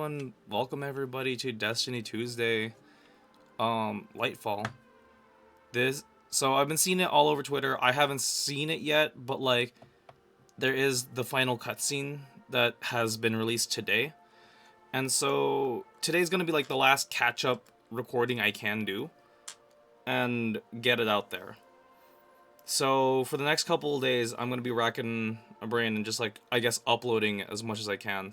everyone. Welcome everybody to Destiny Tuesday. Lightfall. So I've been seeing it all over Twitter. I haven't seen it yet, but like there is the final cutscene that has been released today. And so today's gonna be like the last catch up recording I can do and get it out there. So for the next couple of days I'm gonna be racking my brain and just like I guess uploading as much as I can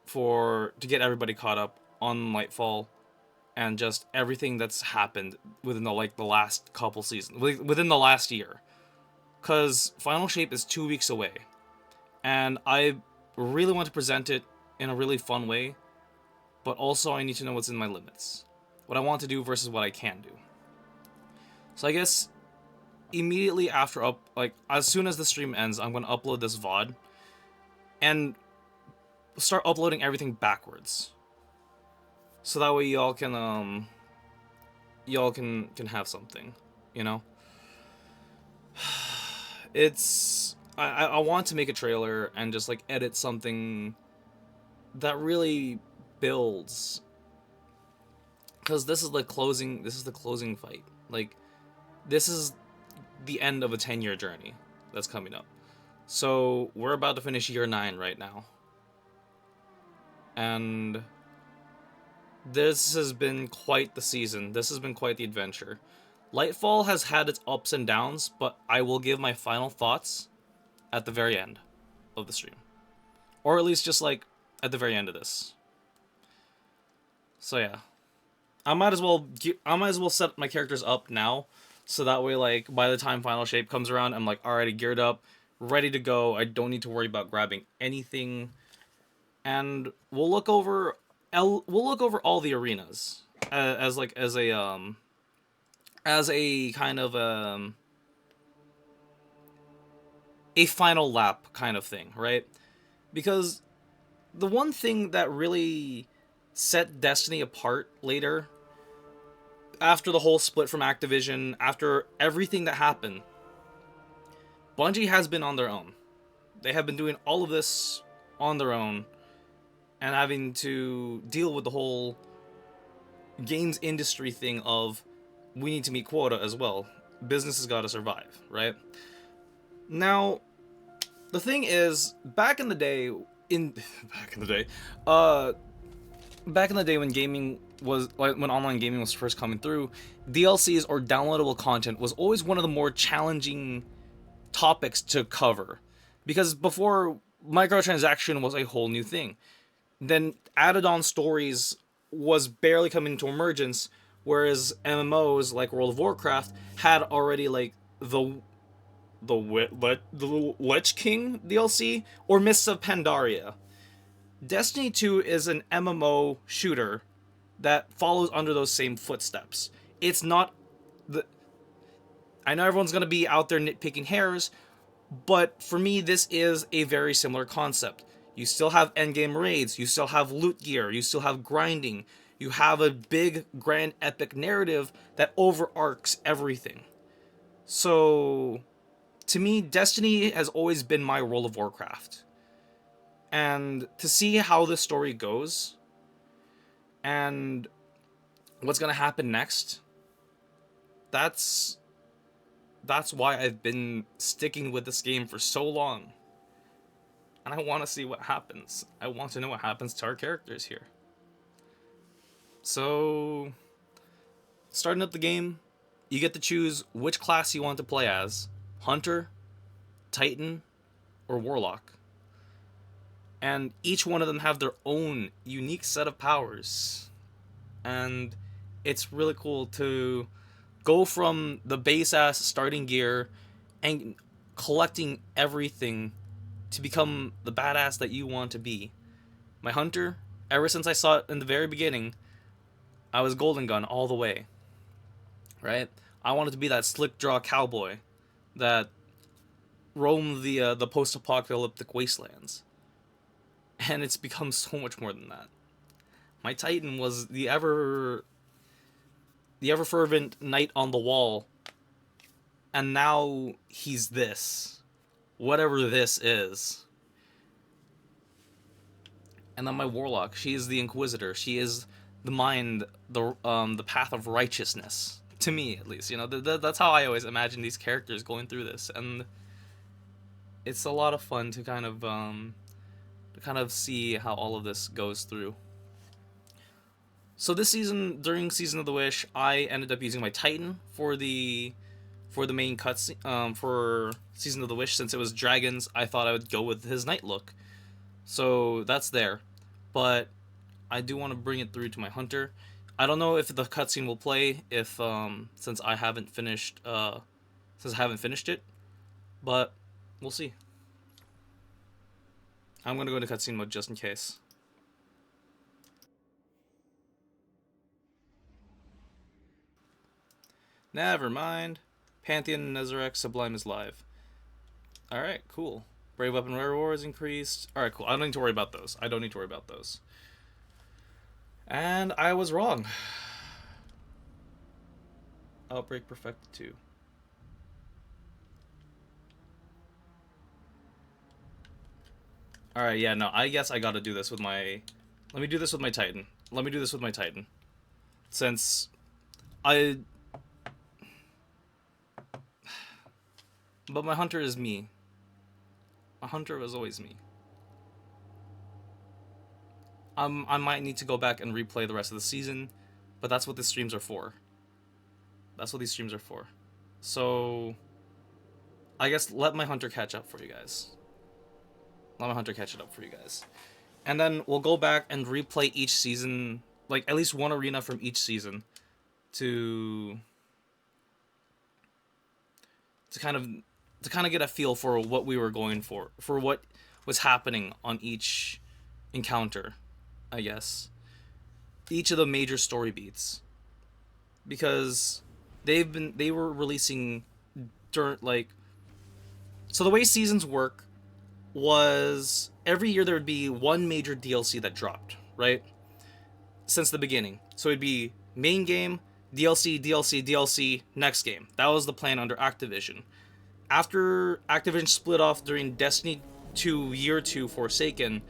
to get everybody caught up on Lightfall and just everything that's happened within the last couple seasons, within the last year. Cause Final Shape is 2 weeks away, and I really want to present it in a really fun way, but also I need to know what's in my limits, what I want to do versus what I can do. So I guess immediately after as soon as the stream ends, I'm gonna upload this VOD and start uploading everything backwards. So that way y'all can have something, you know? I want to make a trailer and just like edit something that really builds, because this is the closing fight. Like, this is the end of a 10-year journey that's coming up. So we're about to finish year 9 right now. And this has been quite the season. This has been quite the adventure. Lightfall has had its ups and downs, but I will give my final thoughts at the very end of the stream. Or at least just like at the very end of this. So yeah. I might as well set my characters up now, so that way like by the time Final Shape comes around, I'm like already geared up, ready to go. I don't need to worry about grabbing anything. And we'll look over all the arenas as a kind of a final lap kind of thing, right? Because the one thing that really set Destiny apart later, after the whole split from Activision, after everything that happened, Bungie has been on their own. They have been doing all of this on their own and having to deal with the whole games industry thing of we need to meet quota as well. Business has got to survive, right? Now, the thing is, back in the day when online gaming was first coming through, DLCs or downloadable content was always one of the more challenging topics to cover, because before, microtransaction was a whole new thing. Then added on stories was barely coming into emergence, whereas MMOs like World of Warcraft had already like the Lich King DLC or Mists of Pandaria. Destiny 2 is an MMO shooter that follows under those same footsteps. It's not the I know everyone's going to be out there nitpicking hairs, but for me this is a very similar concept. You still have endgame raids, you still have loot gear, you still have grinding, you have a big, grand, epic narrative that overarches everything. So, to me, Destiny has always been my World of Warcraft. And to see how this story goes, and what's gonna happen next, that's why I've been sticking with this game for so long. And I want to see what happens. I want to know what happens to our characters here. So, starting up the game, you get to choose which class you want to play as. Hunter, Titan, or Warlock. And each one of them have their own unique set of powers. And it's really cool to go from the base-ass starting gear and collecting everything to become the badass that you want to be. My Hunter, ever since I saw it in the very beginning, I was Golden Gun all the way. Right? I wanted to be that slick draw cowboy that roamed the post-apocalyptic wastelands. And it's become so much more than that. My Titan was the ever fervent knight on the wall, and now he's this. Whatever this is. And then my warlock, she is the Inquisitor. She is the mind, the path of righteousness. To me, at least, that's how I always imagine these characters going through this, and it's a lot of fun to kind of see how all of this goes through. So this season, during Season of the Wish, I ended up using my Titan for the main cutscene for Season of the Wish. Since it was dragons, I thought I would go with his knight look. So that's there. But I do want to bring it through to my hunter. I don't know if the cutscene will play if since I haven't finished it, but we'll see. I'm gonna go into cutscene mode just in case. Never mind. Pantheon Nezarec Sublime is live. Alright, cool. Brave Weapon Rare War is increased. Alright, cool. I don't need to worry about those. And I was wrong. Outbreak Perfected 2. Alright, yeah, no, I guess I gotta do this with my... Let me do this with my Titan. Since I... But my hunter is me. My hunter was always me. I might need to go back and replay the rest of the season, but that's what the streams are for. So, I guess let my hunter catch up for you guys. And then we'll go back and replay each season, like at least one arena from each season, to kind of get a feel for what we were going for what was happening on each encounter, I guess. Each of the major story beats, because they were releasing during, like, so the way seasons work was every year there would be one major DLC that dropped, right? Since the beginning. So it'd be main game, DLC, next game. That was the plan under Activision. After Activision split off during Destiny 2 Year 2 Forsaken,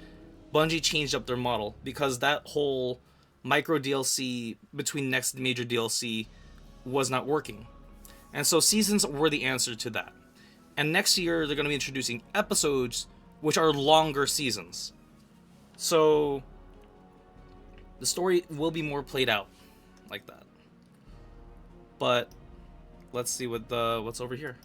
Bungie changed up their model because that whole micro DLC between next major DLC was not working. And so seasons were the answer to that. And next year they're going to be introducing episodes, which are longer seasons. So the story will be more played out like that. But let's see what's over here.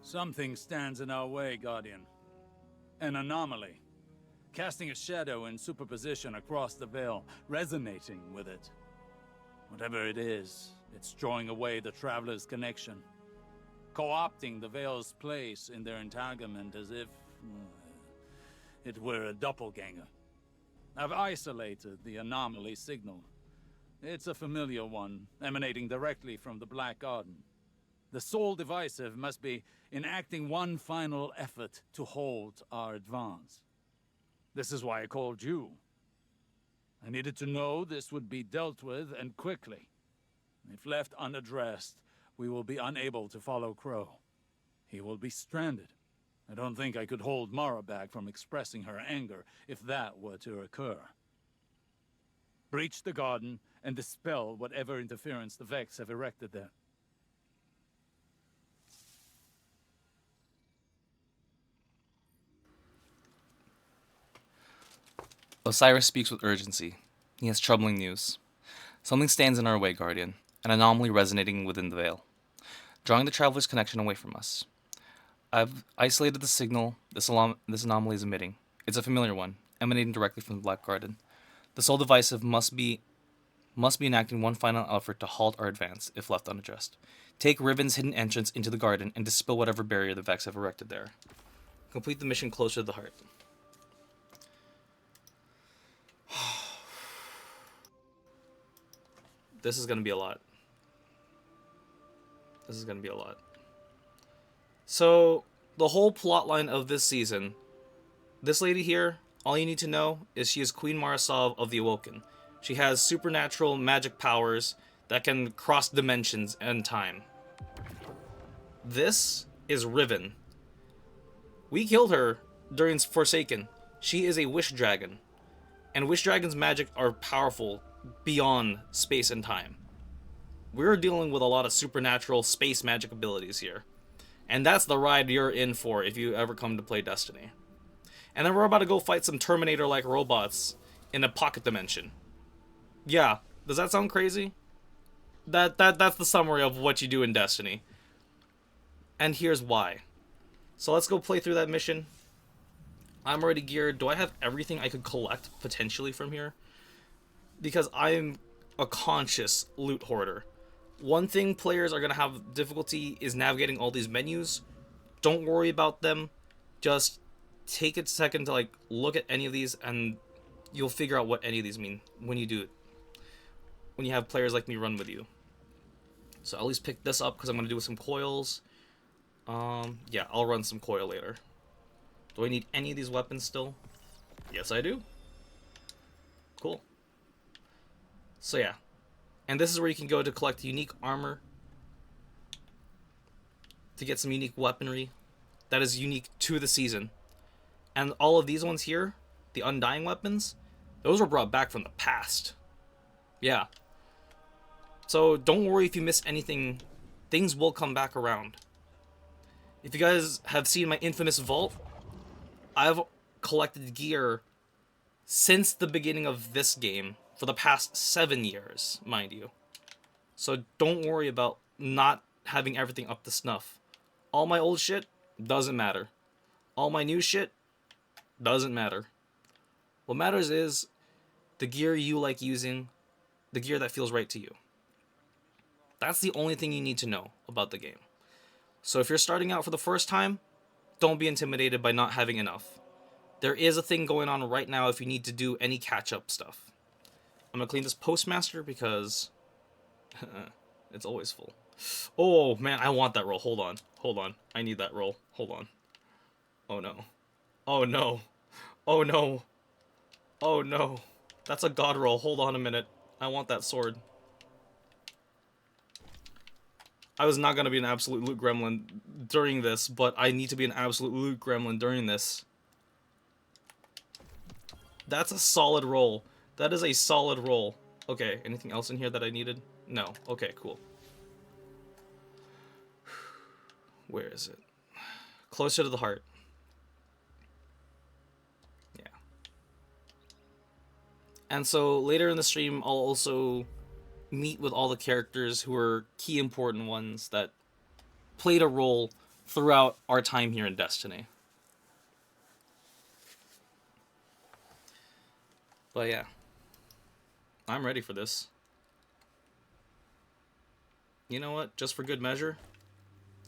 Something stands in our way, Guardian. An anomaly. Casting a shadow in superposition across the veil, resonating with it. Whatever it is, it's drawing away the Traveler's connection. Co-opting the veil's place in their entanglement as if it were a doppelganger. I've isolated the anomaly signal. It's a familiar one, emanating directly from the Black Garden. The sole divisive must be enacting one final effort to halt our advance. This is why I called you. I needed to know this would be dealt with, and quickly. If left unaddressed, we will be unable to follow Crow. He will be stranded. I don't think I could hold Mara back from expressing her anger if that were to occur. Breach the garden and dispel whatever interference the Vex have erected there. Osiris speaks with urgency. He has troubling news. Something stands in our way, Guardian. An anomaly resonating within the veil, drawing the Traveler's connection away from us. I've isolated the signal this anomaly is emitting. It's a familiar one, emanating directly from the Black Garden. The sole divisive must be enacting one final effort to halt our advance, if left unaddressed. Take Riven's hidden entrance into the garden and dispel whatever barrier the Vex have erected there. Complete the mission closer to the heart. This is gonna be a lot. So, the whole plotline of this season, this lady here, all you need to know is she is Queen Marasov of the Awoken. She has supernatural magic powers that can cross dimensions and time. This is Riven. We killed her during Forsaken. She is a wish dragon, and wish dragons' magic are powerful beyond space and time. We're dealing with a lot of supernatural space magic abilities here, and that's the ride you're in for if you ever come to play Destiny. And then we're about to go fight some Terminator-like robots in a pocket dimension. Yeah, does that sound crazy? That's the summary of what you do in Destiny. And here's why. So let's go play through that mission. I'm already geared. Do I have everything I could collect potentially from here? Because I'm a conscious loot hoarder. One thing players are going to have difficulty is navigating all these menus. Don't worry about them. Just take a second to like look at any of these and you'll figure out what any of these mean when you do it. When you have players like me run with you. So I'll at least pick this up because I'm going to do some coils. Yeah, I'll run some coil later. Do I need any of these weapons still? Yes, I do. Cool. So yeah. And this is where you can go to collect unique armor. To get some unique weaponry. That is unique to the season. And all of these ones here, the Undying weapons, those were brought back from the past. Yeah. So don't worry if you miss anything. Things will come back around. If you guys have seen my infamous vault, I've collected gear since the beginning of this game for the past 7 years, mind you. So don't worry about not having everything up to snuff. All my old shit doesn't matter. All my new shit doesn't matter. What matters is the gear you like using, the gear that feels right to you. That's the only thing you need to know about the game. So if you're starting out for the first time, don't be intimidated by not having enough. There is a thing going on right now if you need to do any catch-up stuff. I'm going to clean this Postmaster because it's always full. Oh, man, I want that roll. Hold on. Hold on. I need that roll. Hold on. Oh, no. Oh, no. Oh, no. Oh, no. That's a god roll. Hold on a minute. I want that sword. I was not going to be an absolute loot gremlin during this, but I need to be an absolute loot gremlin during this. That's a solid roll. That is a solid roll. Okay, anything else in here that I needed? No. Okay, cool. Where is it? Closer to the heart. Yeah. And so later in the stream, I'll also meet with all the characters who are key important ones that played a role throughout our time here in Destiny. But yeah, I'm ready for this. You know what? Just for good measure,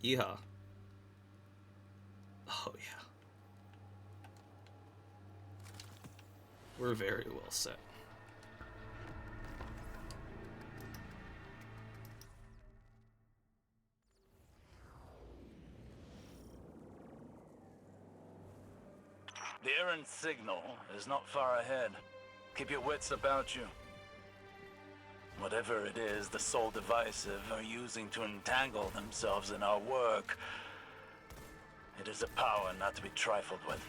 yeehaw. Oh yeah. We're very well set. The errant signal is not far ahead. Keep your wits about you. Whatever it is the Soul Divisive are using to entangle themselves in our work, it is a power not to be trifled with.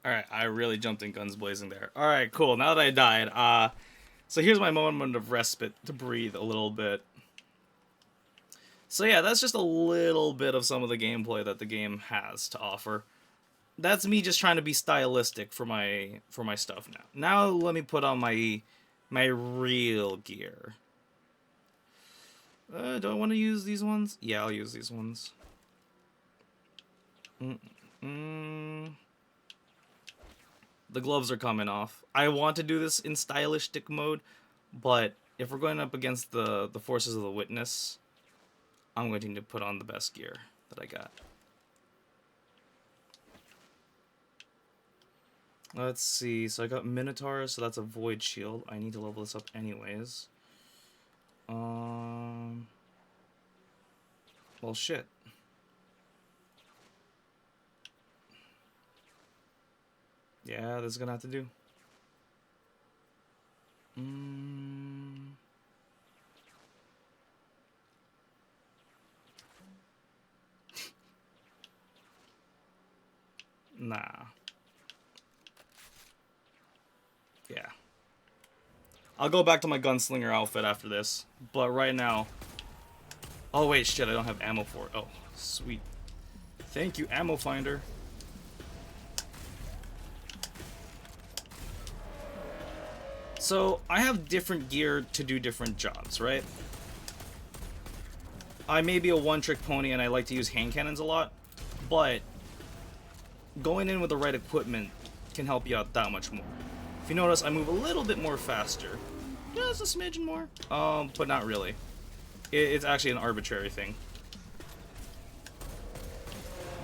Alright, I really jumped in guns blazing there. Alright, cool. Now that I died, so here's my moment of respite to breathe a little bit. So yeah, that's just a little bit of some of the gameplay that the game has to offer. That's me just trying to be stylistic for my stuff now. Now let me put on my real gear. Do I want to use these ones? Yeah, I'll use these ones. The gloves are coming off. I want to do this in stylistic mode, but if we're going up against the forces of the witness, I'm going to need to put on the best gear that I got. Let's see, so I got Minotaur, so that's a Void Shield. I need to level this up anyways. Well, shit. Yeah, this is gonna have to do. Nah. Yeah. I'll go back to my gunslinger outfit after this, but right now... Oh wait, shit, I don't have ammo for it. Oh, sweet. Thank you, ammo finder. So, I have different gear to do different jobs, right? I may be a one-trick pony and I like to use hand cannons a lot, but going in with the right equipment can help you out that much more. If you notice, I move a little bit more faster. Just a smidgen more. But not really. It's actually an arbitrary thing.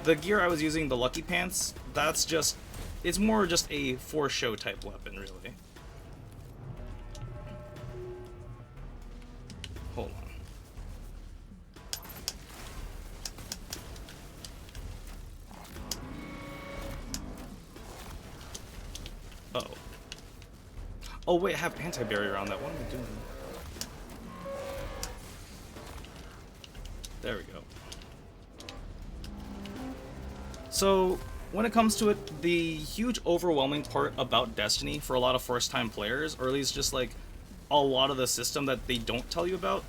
The gear I was using, the Lucky Pants, that's just... It's more just a for-show type weapon, really. Hold on. Uh-oh. Oh, wait, I have anti-barrier on that. What am I doing? There we go. So, when it comes to it, the huge overwhelming part about Destiny for a lot of first-time players, or at least just like a lot of the system that they don't tell you about,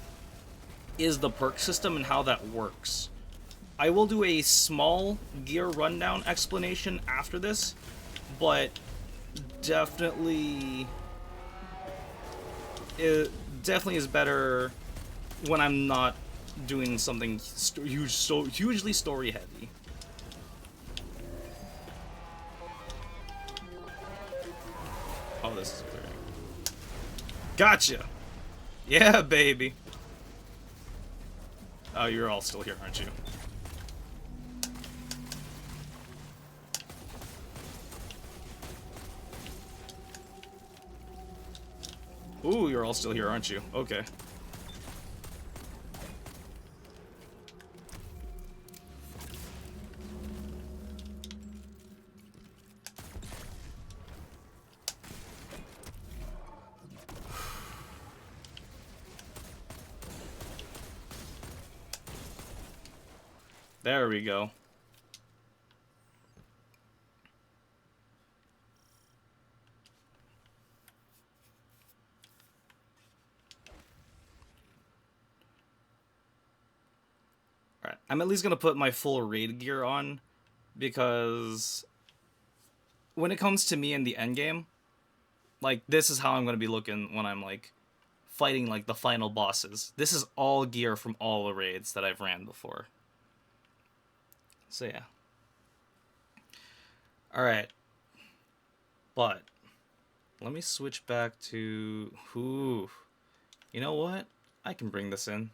is the perk system and how that works. I will do a small gear rundown explanation after this, but definitely... It definitely is better when I'm not doing something hugely story heavy. Oh, this is clearing. Gotcha! Yeah, baby! Oh, you're all still here, aren't you? Ooh, you're all still here, aren't you? Okay. There we go. Alright, I'm at least gonna put my full raid gear on, because when it comes to me in the endgame, like, this is how I'm gonna be looking when I'm, like, fighting, like, the final bosses. This is all gear from all the raids that I've ran before. So, yeah. Alright. But, let me switch back to... Ooh. You know what? I can bring this in.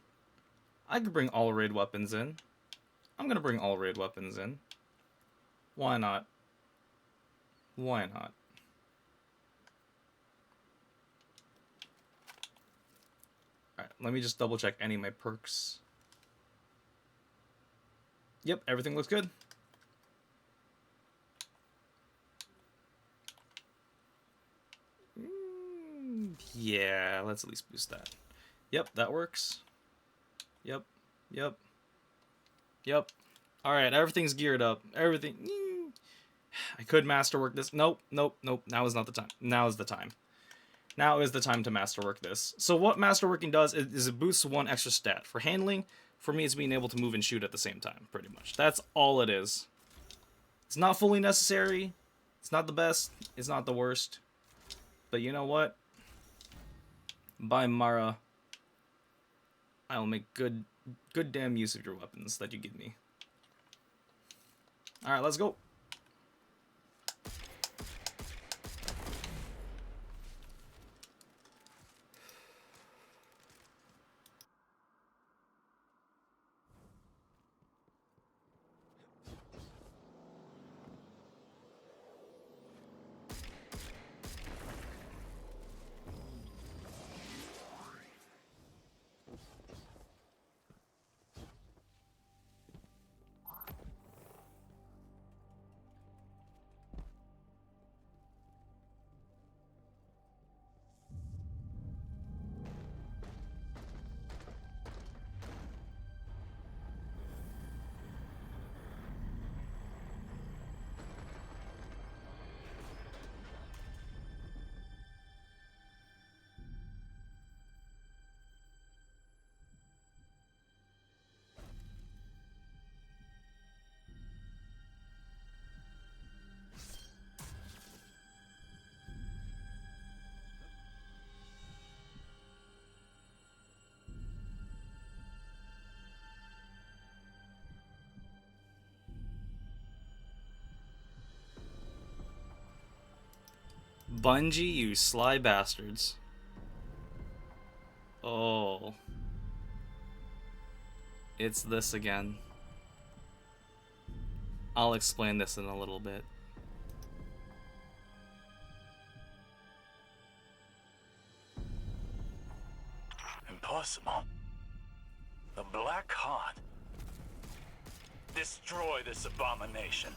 I could bring all raid weapons in. I'm gonna bring all raid weapons in. Why not? Why not? Alright, let me just double check any of my perks. Yep, everything looks good. Yeah, let's at least boost that. Yep, that works. Yep, yep, yep. Alright, everything's geared up. Everything... I could masterwork this. Nope, nope, nope. Now is not the time. Now is the time. Now is the time to masterwork this. So what masterworking does is it boosts 1 extra stat. For handling, for me it's being able to move and shoot at the same time, pretty much. That's all it is. It's not fully necessary. It's not the best. It's not the worst. But you know what? By Mara, I will make good damn use of your weapons that you give me. Alright, let's go. Bungie, you sly bastards. Oh. It's this again. I'll explain this in a little bit. Impossible. The Black Heart. Destroy this abomination.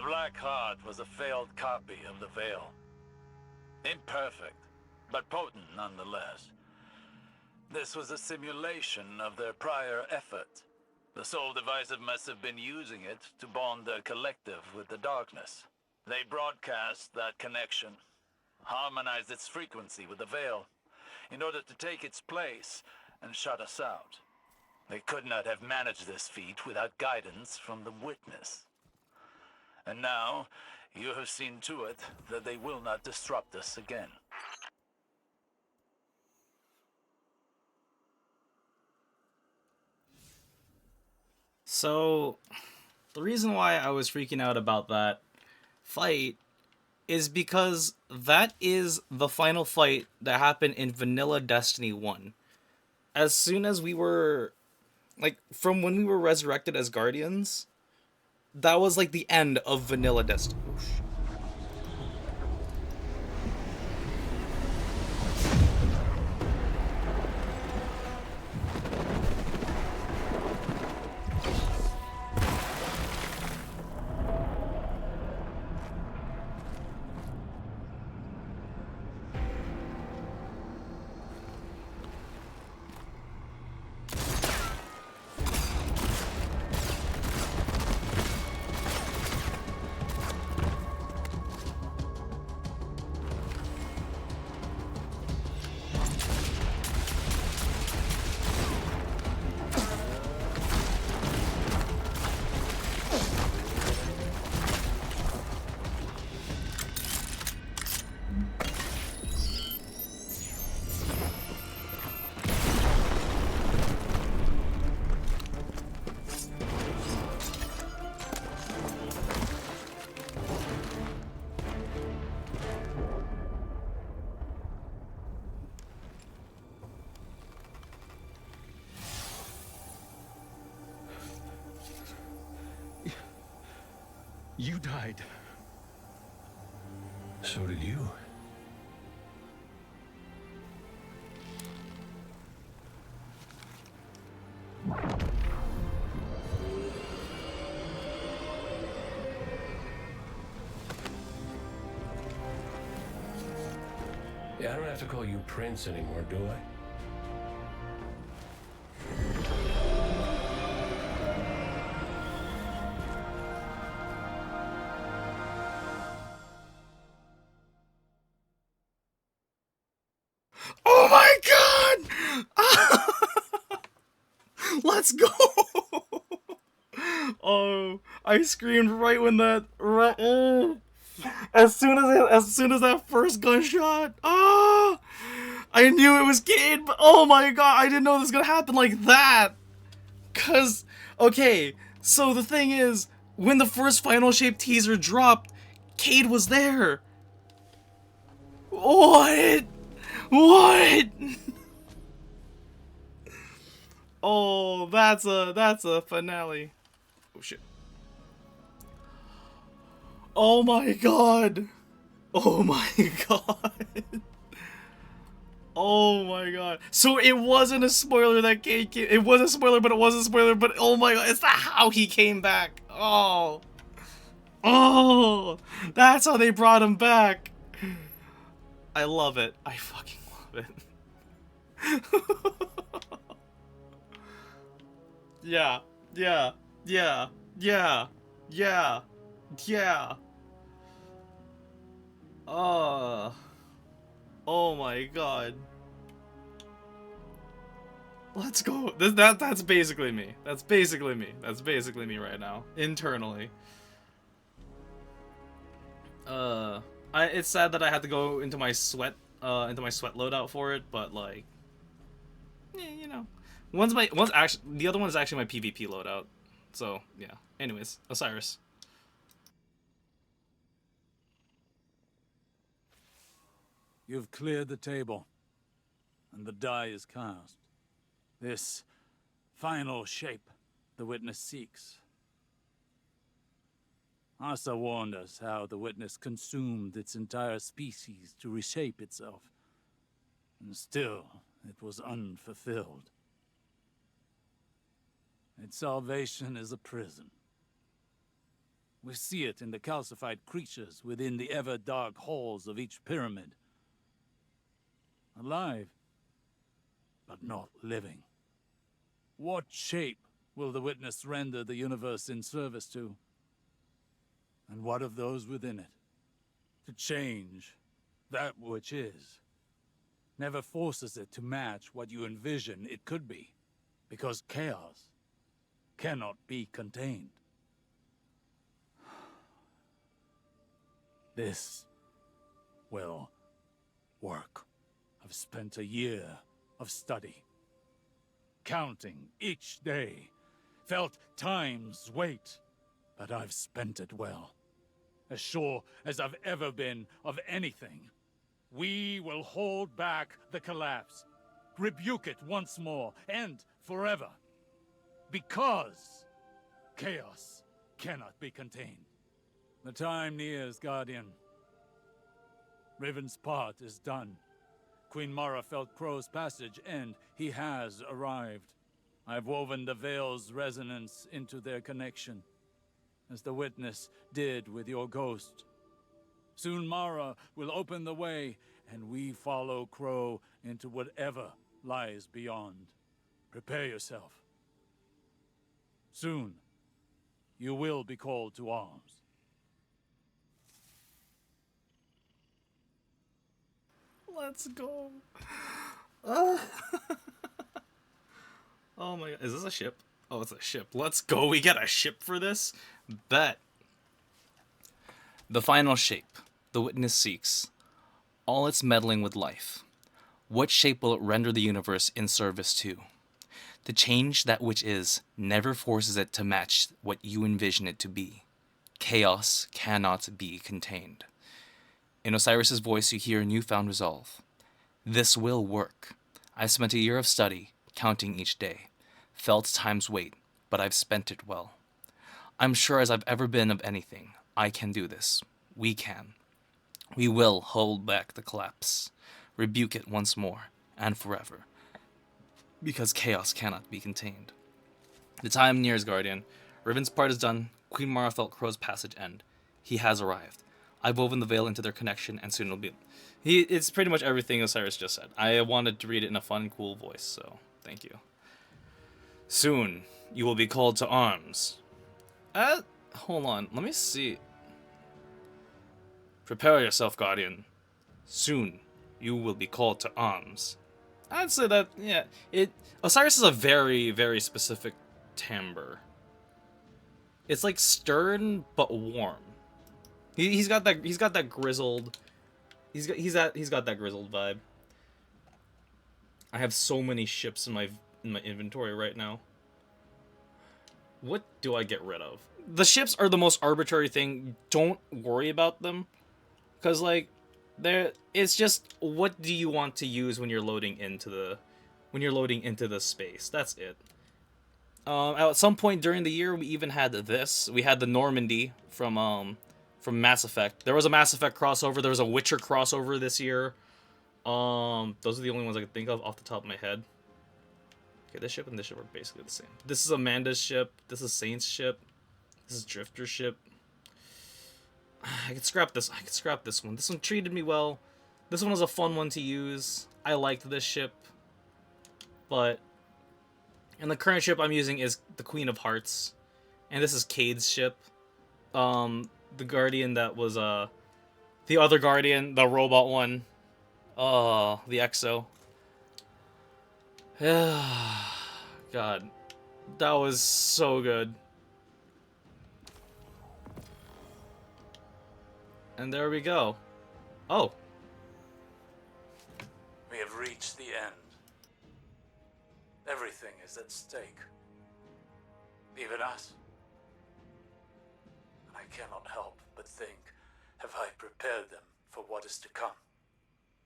The Black Heart was a failed copy of the Veil. Imperfect, but potent nonetheless. This was a simulation of their prior effort. The Soul Divisive must have been using it to bond their collective with the darkness. They broadcast that connection, harmonized its frequency with the Veil, in order to take its place and shut us out. They could not have managed this feat without guidance from the Witness. And now, you have seen to it that they will not disrupt us again. So, the reason why I was freaking out about that fight is because that is the final fight that happened in Vanilla Destiny 1. As soon as we were, like, from when we were resurrected as Guardians, that was like the end of Vanilla Destiny. You died. So did you. Yeah, I don't have to call you Prince anymore, do I? Oh my god! Let's go! Oh, I screamed right when that as soon as that first gunshot. Ah! I knew it was Cade, but oh my god, I didn't know this was gonna happen like that. Cause okay, so the thing is, when the first Final Shape teaser dropped, Cade was there. What? What? Oh, that's a finale. Oh shit. Oh my god. Oh my god. Oh my god. So it wasn't a spoiler that Cade came. It was a spoiler, but it wasn't a spoiler, but oh my god, it's not how he came back. Oh. Oh. That's how they brought him back. I love it. I fucking love it. Yeah. Yeah. Yeah. Yeah. Yeah. Yeah. Oh my god. Let's go. That's basically me. That's basically me. That's basically me right now. Internally. It's sad that I had to go into my sweat loadout for it, but like, yeah, you know. One's actually the other one is actually my PvP loadout. So yeah. Anyways, Osiris. You've cleared the table, and the die is cast. This final shape the Witness seeks. Asa warned us how the Witness consumed its entire species to reshape itself. And still, it was unfulfilled. Its salvation is a prison. We see it in the calcified creatures within the ever-dark halls of each pyramid. Alive, but not living. What shape will the witness render the universe in service to? And what of those within it? To change that which is never forces it to match what you envision it could be, because chaos cannot be contained. This will work. I've spent a year of study, counting each day, felt time's weight, but I've spent it well. As sure as I've ever been of anything. We will hold back the collapse, rebuke it once more, and forever. Because chaos cannot be contained. The time nears, Guardian. Riven's part is done. Queen Mara felt Crow's passage, and he has arrived. I've woven the Veil's resonance into their connection, as the witness did with your ghost. Soon Mara will open the way, and we follow Crow into whatever lies beyond. Prepare yourself. Soon, you will be called to arms. Let's go. Oh my god. Is this a ship? Oh, it's a ship. Let's go. We get a ship for this? Bet. The final shape the witness seeks. All its meddling with life. What shape will it render the universe in service to? To change that which is never forces it to match what you envision it to be. Chaos cannot be contained. In Osiris's voice you hear newfound resolve. This will work. I've spent a year of study, counting each day. Felt time's weight, but I've spent it well. I'm sure as I've ever been of anything, I can do this. We can. We will hold back the collapse, rebuke it once more, and forever. Because chaos cannot be contained. The time nears, Guardian. Riven's part is done. Queen Mara felt Crow's passage end. He has arrived. I've woven the veil into their connection, and soon it'll be... It's pretty much everything Osiris just said. I wanted to read it in a fun, cool voice, so thank you. Soon, you will be called to arms. Hold on, let me see. Prepare yourself, Guardian. Soon, you will be called to arms. I'd say that, yeah, Osiris is a very, very specific timbre. It's like stern but warm. He's got that grizzled. He's got that grizzled vibe. I have so many ships in my inventory right now. What do I get rid of? The ships are the most arbitrary thing. Don't worry about them, cause like, it's just what do you want to use when you're loading into the space. That's it. At some point during the year, we even had this. We had the Normandy from Mass Effect. There was a Mass Effect crossover. There was a Witcher crossover this year. Those are the only ones I could think of off the top of my head. Okay, this ship and this ship are basically the same. This is Amanda's ship. This is Saint's ship. This is Drifter's ship. I could scrap this. I could scrap this one. This one treated me well. This one was a fun one to use. I liked this ship. But... and the current ship I'm using is the Queen of Hearts. And this is Cade's ship. The Guardian that was, the other Guardian, the robot one. The Exo. God. That was so good. And there we go. Oh. We have reached the end. Everything is at stake. Even us. I cannot help but think, have I prepared them for what is to come?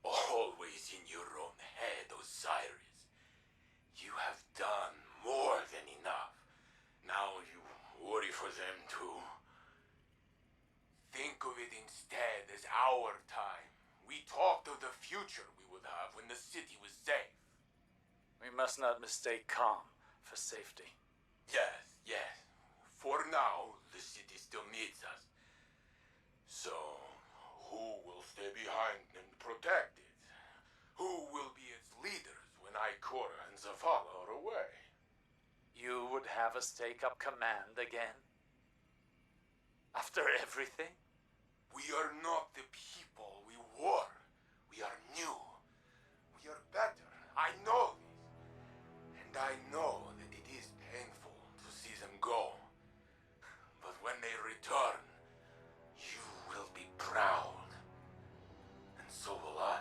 Always in your own head, Osiris. You have done more than enough. Now you worry for them too. Think of it instead as our time. We talked of the future we would have when the city was safe. We must not mistake calm for safety. Yes, yes. For now, the city still needs us. So, who will stay behind and protect it? Who will be its leaders when Ikora and Zavala are away? You would have us take up command again? After everything? We are not the people we were. We are new. We are better. I know this. And I know that it is painful to see them go. But when they return, you will be proud. And so will I.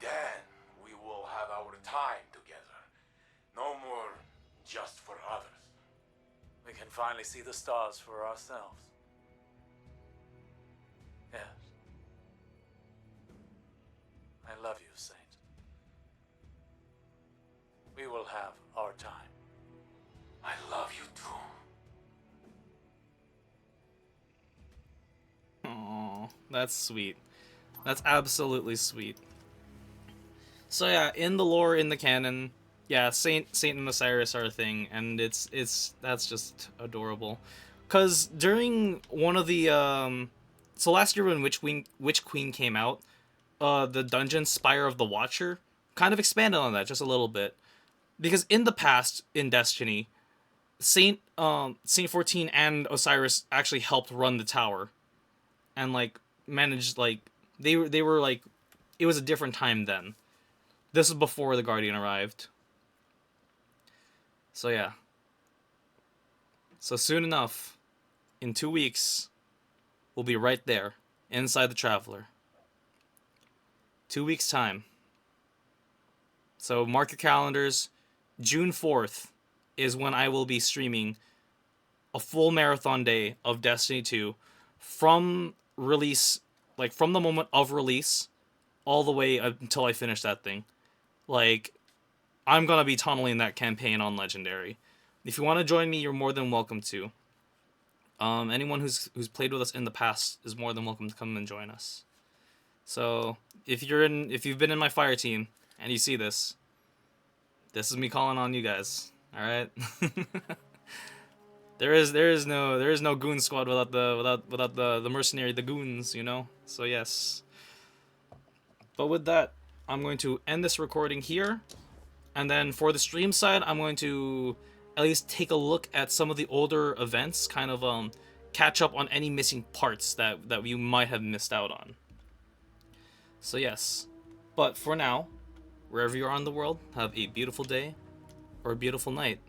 Then we will have our time together. No more just for others. We can finally see the stars for ourselves. Yes. I love you, Saint. We will have our time. I love you too. Aww, that's sweet. That's absolutely sweet. So yeah, in the lore, in the canon, yeah, Saint and Osiris are a thing, and that's just adorable. Cause during one of the so last year when Witch Queen came out, the dungeon Spire of the Watcher kind of expanded on that just a little bit. Because in the past in Destiny, Saint 14 and Osiris actually helped run the tower, and like managed like they were like it was a different time then. This was before the Guardian arrived. So yeah. So soon enough, in 2 weeks, we'll be right there inside the Traveler. 2 weeks time. So mark your calendars. June 4th is when I will be streaming a full marathon day of Destiny 2 from release, like from the moment of release all the way until I finish that thing. Like, I'm gonna be tunneling that campaign on Legendary. If you want to join me, you're more than welcome to. Anyone who's played with us in the past is more than welcome to come and join us. So if you've been in my fire team and you see this is me calling on you guys. All right. there is no goon squad without the mercenary, the goons, you know. So yes. But with that, I'm going to end this recording here. And then for the stream side, I'm going to at least take a look at some of the older events, kind of catch up on any missing parts that you might have missed out on. So yes. But for now, wherever you are in the world, have a beautiful day or a beautiful night.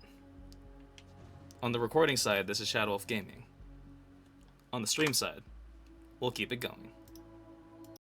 On the recording side, this is Shadow of Gaming. On the stream side, we'll keep it going.